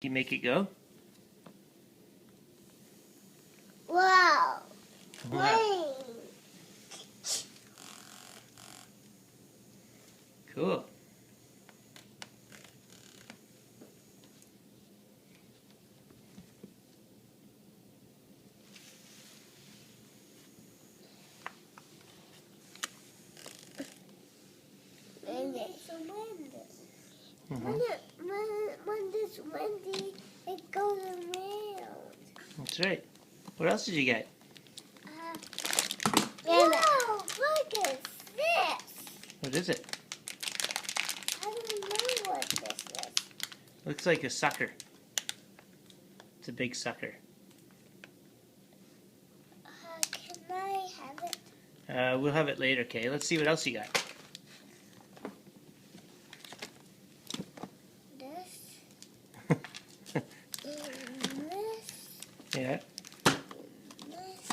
You make it go? Wow. Wow. Cool. And it's windy. Mm-hmm. When it's windy, it goes around. That's right. What else did you get? Whoa, look at this. What is it? I don't know what this is. Looks like a sucker. It's a big sucker. Can I have it? We'll have it later, okay? Let's see what else you got. This. This. Yeah. This.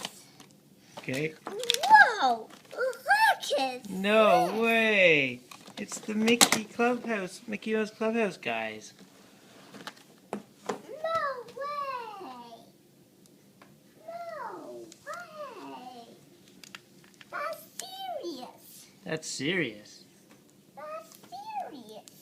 Okay. Whoa! Look at No this. way! It's the Mickey Clubhouse, Mickey Mouse Clubhouse guys. No way! No way! That's serious. That's serious. That's serious.